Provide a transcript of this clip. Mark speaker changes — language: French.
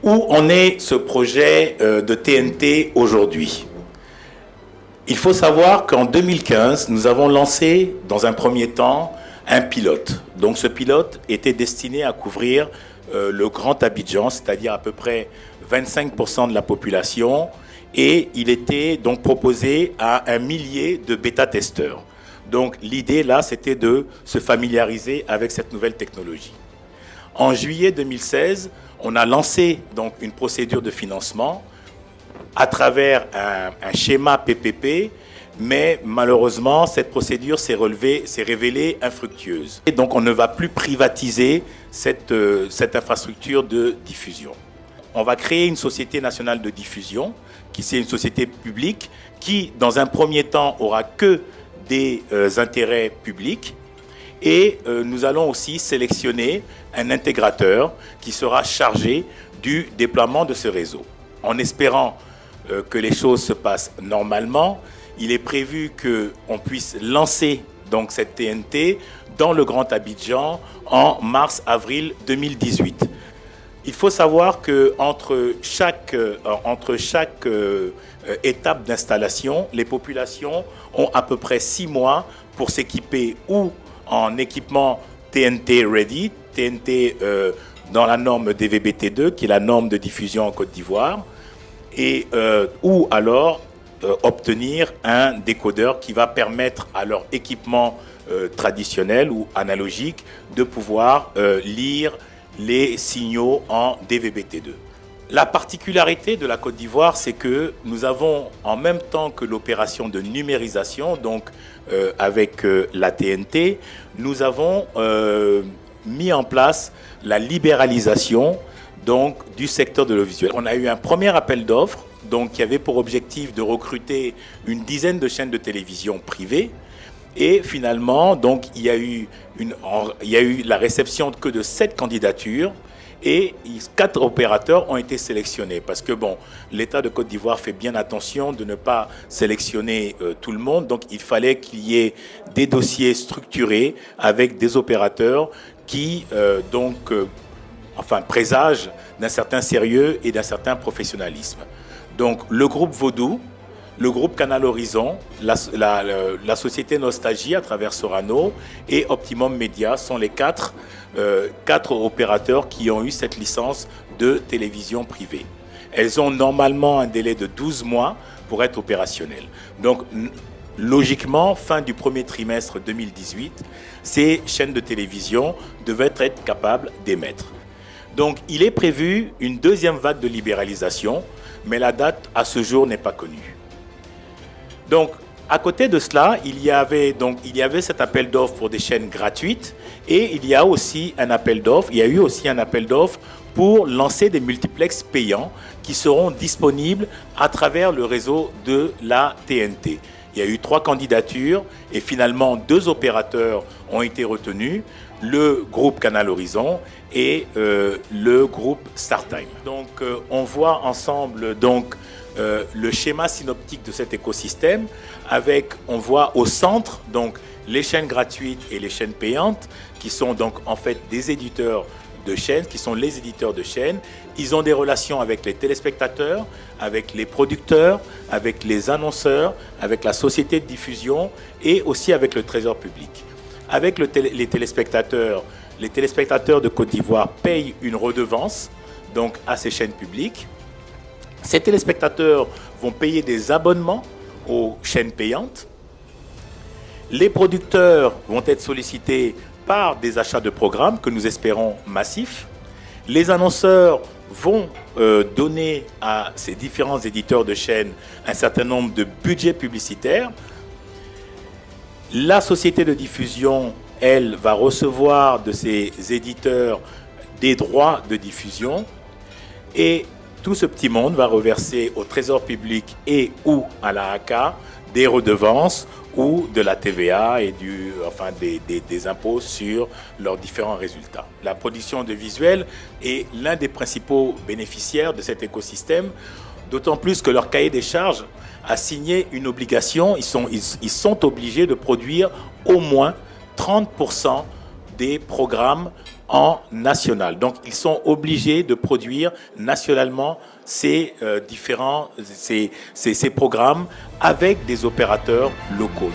Speaker 1: Où en est ce projet de TNT aujourd'hui? Il faut savoir qu'en 2015, nous avons lancé, dans un premier temps, un pilote. Donc ce pilote était destiné à couvrir le Grand Abidjan, c'est-à-dire à peu près 25% de la population, et il était donc proposé à 1 millier de bêta-testeurs. Donc l'idée là, c'était de se familiariser avec cette nouvelle technologie. En juillet 2016, on a lancé donc une procédure de financement à travers un schéma PPP, mais malheureusement, cette procédure s'est révélée infructueuse. Et donc, on ne va plus privatiser cette infrastructure de diffusion. On va créer une société nationale de diffusion, qui c'est une société publique, qui, dans un premier temps, aura que des intérêts publics. Et nous allons aussi sélectionner un intégrateur qui sera chargé du déploiement de ce réseau. En espérant que les choses se passent normalement, il est prévu qu'on puisse lancer donc cette TNT dans le Grand Abidjan en mars-avril 2018. Il faut savoir qu'entre chaque étape d'installation, les populations ont à peu près 6 mois pour s'équiper ou en équipement TNT Ready, TNT dans la norme DVB-T2, qui est la norme de diffusion en Côte d'Ivoire, et ou alors obtenir un décodeur qui va permettre à leur équipement traditionnel ou analogique de pouvoir lire les signaux en DVB-T2. La particularité de la Côte d'Ivoire, c'est que nous avons, en même temps que l'opération de numérisation, donc avec la TNT, nous avons mis en place la libéralisation donc, du secteur de l'audiovisuel. On a eu un premier appel d'offres donc, qui avait pour objectif de recruter une dizaine de chaînes de télévision privées. Et finalement, donc, il y a eu la réception que de 7 candidatures et 4 opérateurs ont été sélectionnés. Parce que bon, l'État de Côte d'Ivoire fait bien attention de ne pas sélectionner tout le monde. Donc il fallait qu'il y ait des dossiers structurés avec des opérateurs qui présagent d'un certain sérieux et d'un certain professionnalisme. Donc le groupe Vaudou, le groupe Canal Horizon, la société Nostalgie à travers Sorano et Optimum Media sont les 4 opérateurs qui ont eu cette licence de télévision privée. Elles ont normalement un délai de 12 mois pour être opérationnelles. Donc, logiquement, fin du premier trimestre 2018, ces chaînes de télévision devaient être capables d'émettre. Donc, il est prévu une deuxième vague de libéralisation, mais la date à ce jour n'est pas connue. Donc, à côté de cela, il y avait cet appel d'offres pour des chaînes gratuites et il y a eu aussi un appel d'offres pour lancer des multiplexes payants qui seront disponibles à travers le réseau de la TNT. Il y a eu 3 candidatures et finalement 2 opérateurs ont été retenus, le groupe Canal Horizon et le groupe StarTime. Donc on voit ensemble donc le schéma synoptique de cet écosystème avec, on voit au centre donc les chaînes gratuites et les chaînes payantes qui sont donc en fait des éditeurs de chaînes, qui sont les éditeurs de chaînes. Ils ont des relations avec les téléspectateurs, avec les producteurs, avec les annonceurs, avec la société de diffusion et aussi avec le trésor public. Avec les téléspectateurs de Côte d'Ivoire payent une redevance donc à ces chaînes publiques. Ces téléspectateurs vont payer des abonnements aux chaînes payantes. Les producteurs vont être sollicités par des achats de programmes que nous espérons massifs. Les annonceurs vont donner à ces différents éditeurs de chaînes un certain nombre de budgets publicitaires. La société de diffusion, elle, va recevoir de ces éditeurs des droits de diffusion et tout ce petit monde va reverser au trésor public et ou à la ACA des redevances ou de la TVA et des impôts sur leurs différents résultats. La production audiovisuelle est l'un des principaux bénéficiaires de cet écosystème, d'autant plus que leur cahier des charges a signé une obligation, ils sont obligés de produire au moins 30% des programmes en national. Donc, ils sont obligés de produire nationalement ces ces programmes avec des opérateurs locaux.